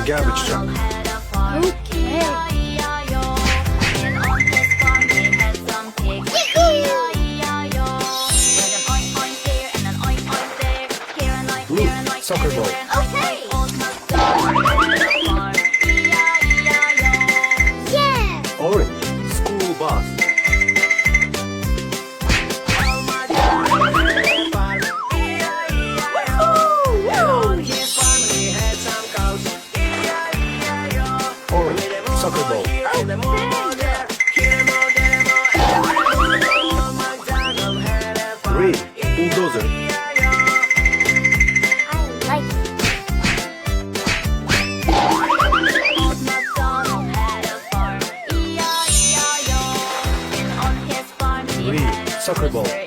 garbage truck. Okay. Blue, soccer ball. Okay. Yeah. Orange, school bus. Orange, soccer ball. Green, bulldozer. I like it. Green, soccer ball.